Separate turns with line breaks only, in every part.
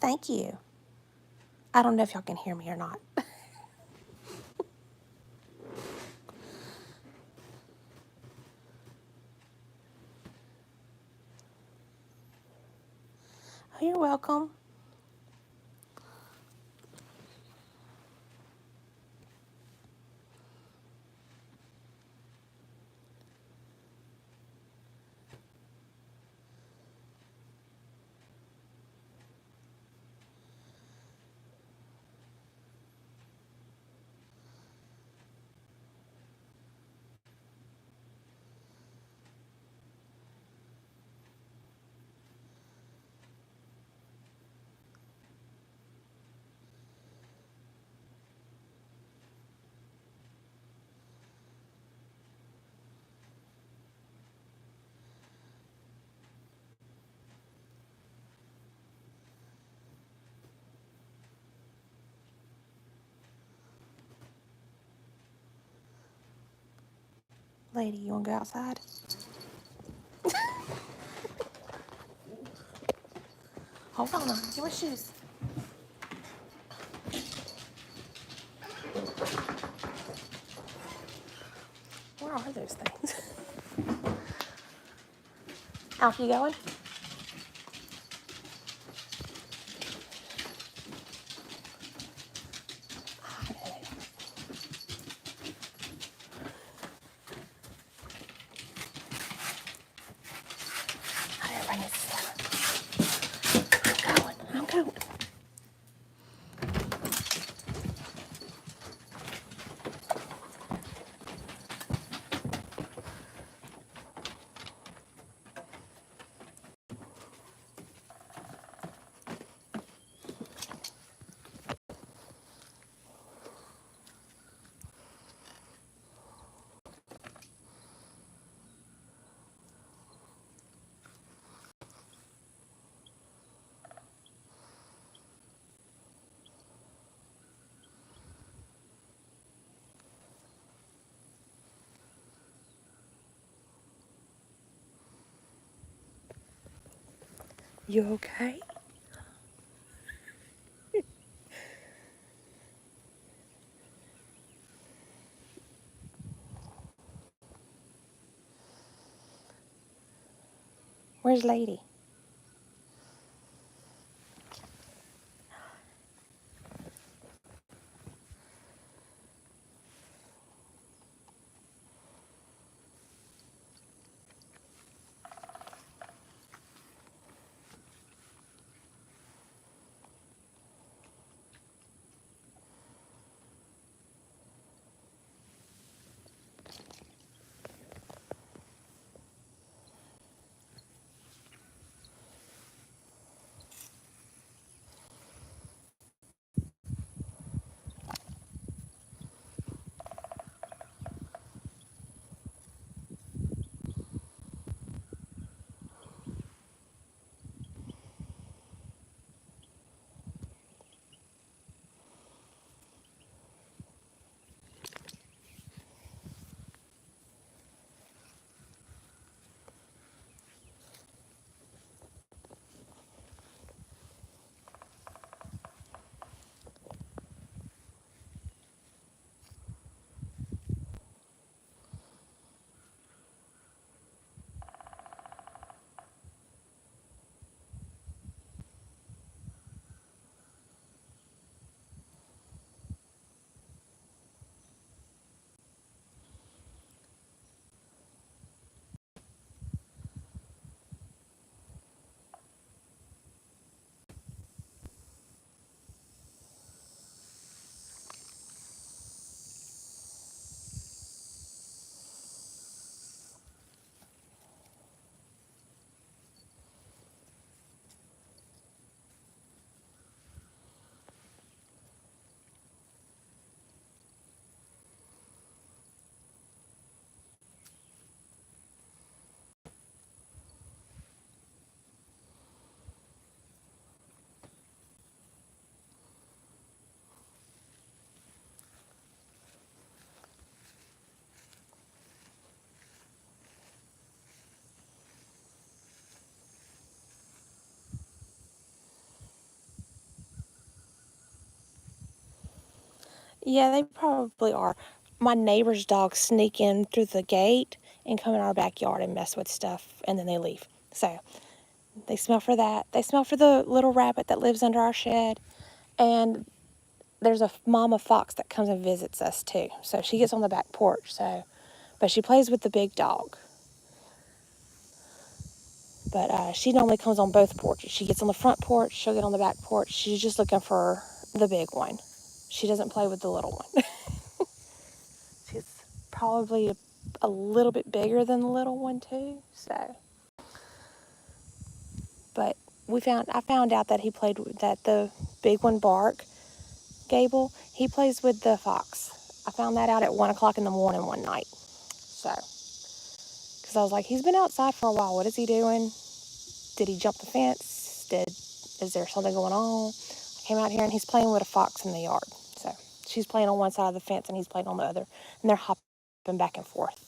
Thank you. I don't know if y'all can hear me or not. Oh, you're welcome. Lady, you want to go outside? Hold on. Get my shoes. Where are those things? Out you going? I everybody needs to stop. I'm going. You okay? Where's Lady? Yeah, they probably are. My neighbor's dogs sneak in through the gate and come in our backyard and mess with stuff, and then they leave. So they smell for that. They smell for the little rabbit that lives under our shed, and there's a mama fox that comes and visits us too. So she gets on the back porch. So, but she plays with the big dog. But she normally comes on both porches. She gets on the front porch. She'll get on the back porch. She's just looking for the big one. She doesn't play with the little one. She's probably a little bit bigger than the little one too. So, but I found out that that the big one Bark Gable, he plays with the fox. I found that out at 1 o'clock in the morning one night. So, because I was like, he's been outside for a while. What is he doing? Did he jump the fence? Is there something going on? I came out here and he's playing with a fox in the yard. So she's playing on one side of the fence and he's playing on the other, and they're hopping back and forth.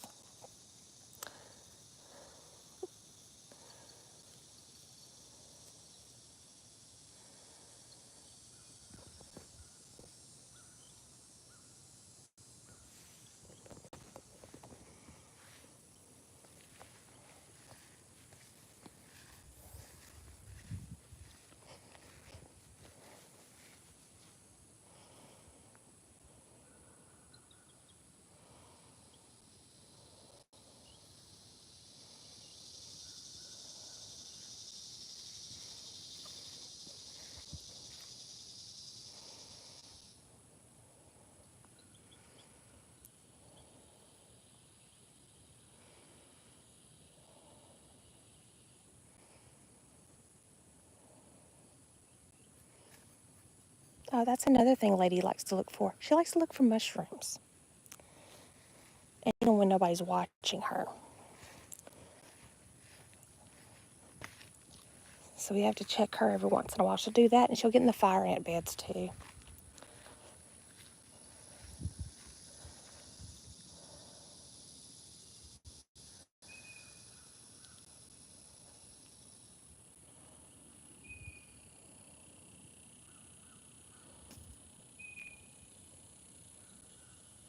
Oh, that's another thing Lady likes to look for. She likes to look for mushrooms, and even when nobody's watching her. So we have to check her every once in a while. She'll do that, and she'll get in the fire ant beds too.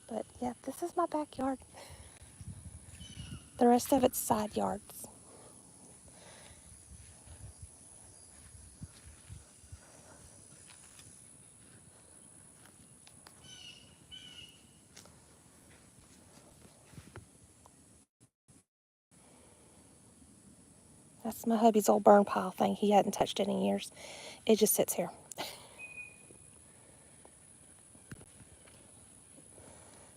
But yeah, this is my backyard. The rest of it's side yards. That's my hubby's old burn pile thing. He hadn't touched it in years. It just sits here.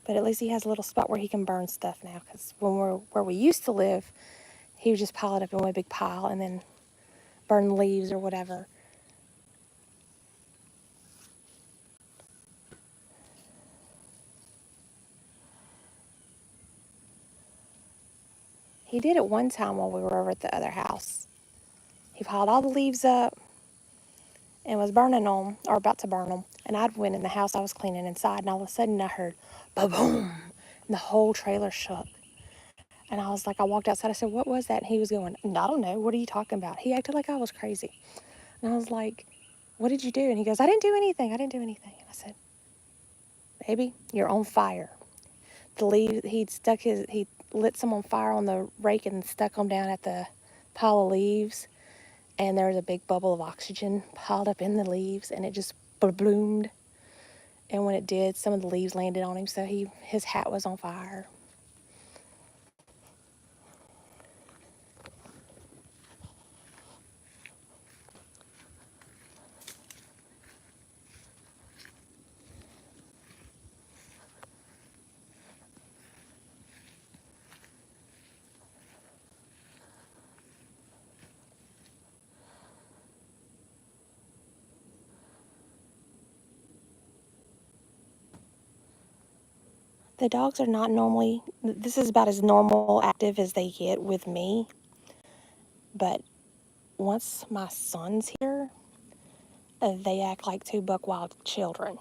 But at least he has a little spot where he can burn stuff now. Because where we used to live, he would just pile it up in one big pile and then burn leaves or whatever. He did it one time while we were over at the other house. He piled all the leaves up and was burning them, or about to burn them. And I'd went in the house, I was cleaning inside, and all of a sudden I heard ba-boom, and the whole trailer shook. And I was like, I walked outside, I said, what was that? And he was going, I don't know, what are you talking about? He acted like I was crazy. And I was like, what did you do? And he goes, I didn't do anything. I didn't do anything. And I said, baby, you're on fire. The leaves, he lit some on fire on the rake and stuck them down at the pile of leaves. And there was a big bubble of oxygen piled up in the leaves, and it just bloomed. And when it did, some of the leaves landed on him, so his hat was on fire. The dogs are not normally, this is about as normal active as they get with me. But once my son's here, they act like two buck wild children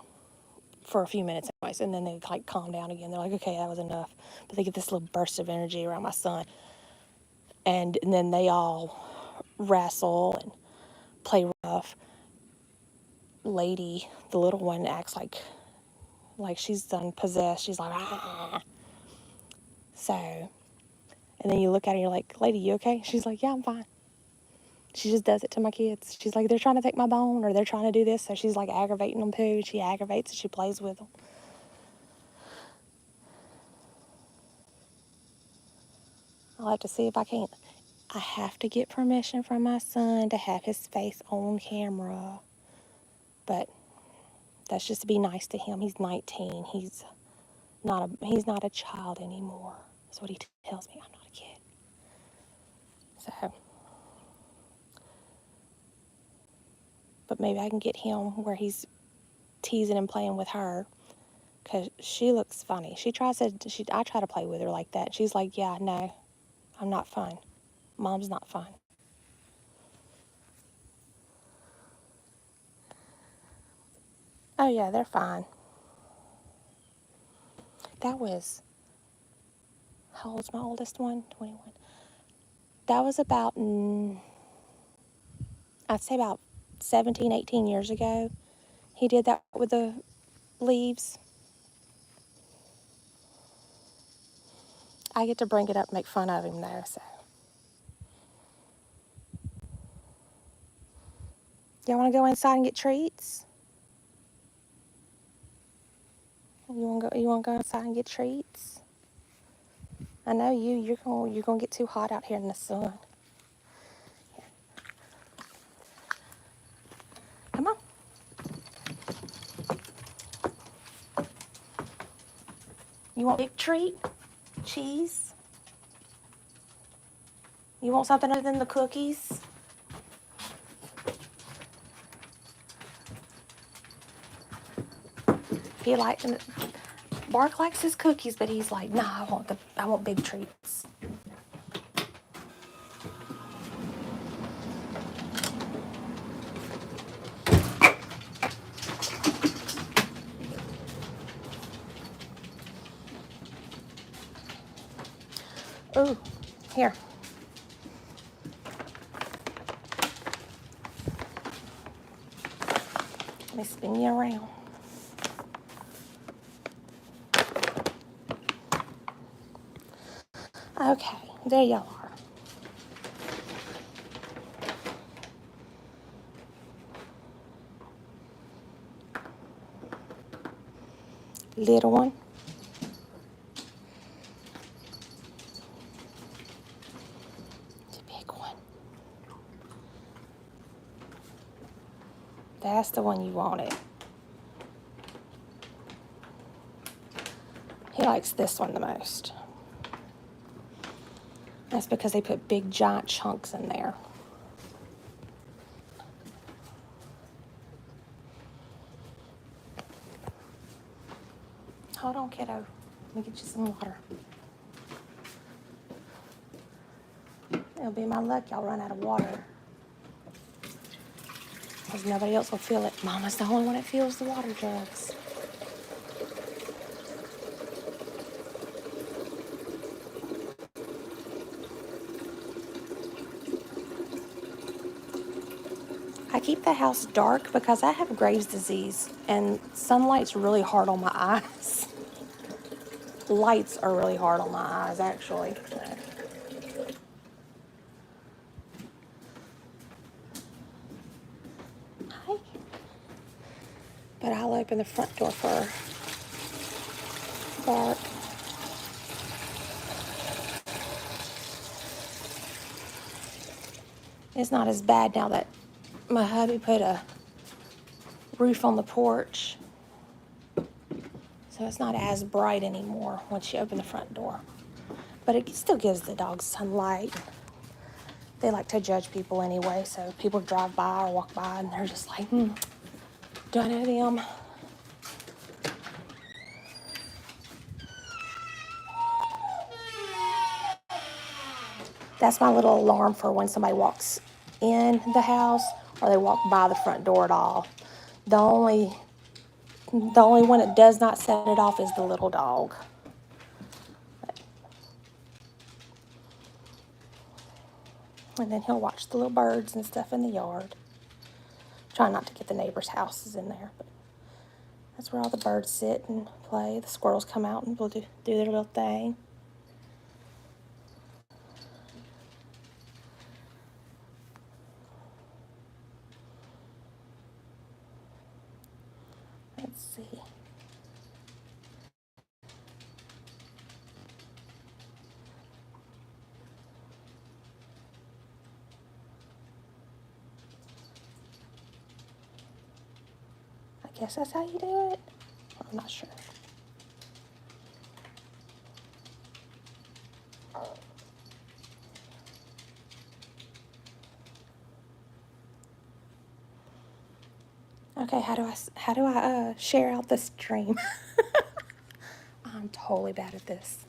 for a few minutes anyways, and then they like calm down again. They're like, okay, that was enough. But they get this little burst of energy around my son, and then they all wrestle and play rough. Lady, the little one, acts like like she's done possessed. She's like, ah. So, and then you look at her and you're like, lady, you okay? She's like, yeah, I'm fine. She just does it to my kids. She's like, they're trying to take my bone or they're trying to do this. So she's like aggravating them too. She aggravates and she plays with them. I'll have to see if I can't. I have to get permission from my son to have his face on camera. But that's just to be nice to him. He's 19. He's not a child anymore. That's what he tells me. I'm not a kid. So, but maybe I can get him where he's teasing and playing with her, because she looks funny. I try to play with her like that. She's like, yeah, no, I'm not fun. Mom's not fun. Oh yeah, they're fine. That was, how old's my oldest one? 21. That was about, I'd say about 17, 18 years ago. He did that with the leaves. I get to bring it up and make fun of him though, so. Y'all want to go inside and get treats? You want to go inside and get treats? I know you're gonna get too hot out here in the sun. Come on. You want a big treat? Cheese? You want something other than the cookies? He likes Bark likes his cookies, but he's like, nah, I want big treats. Ooh, here. Let me spin you around. Okay, there y'all are. Little one. The big one. That's the one you wanted. He likes this one the most. That's because they put big giant chunks in there. Hold on, kiddo. Let me get you some water. It'll be my luck y'all run out of water, because nobody else will feel it. Mama's the only one that feels the water jugs. I keep the house dark because I have Graves' disease, and sunlight's really hard on my eyes. Lights are really hard on my eyes, actually. Hi. But I'll open the front door for Bark. It's not as bad now that my hubby put a roof on the porch, so it's not as bright anymore once you open the front door. But it still gives the dogs sunlight. They like to judge people anyway, so people drive by or walk by and they're just like, do I know them? That's my little alarm for when somebody walks in the house or they walk by the front door at all. The only one that does not set it off is the little dog. And then he'll watch the little birds and stuff in the yard. Try not to get the neighbors' houses in there. But That's where all the birds sit and play. The squirrels come out and will do their little thing. Let's see. I guess that's how you do it. I'm not sure. Okay, how do I share out the stream? I'm totally bad at this.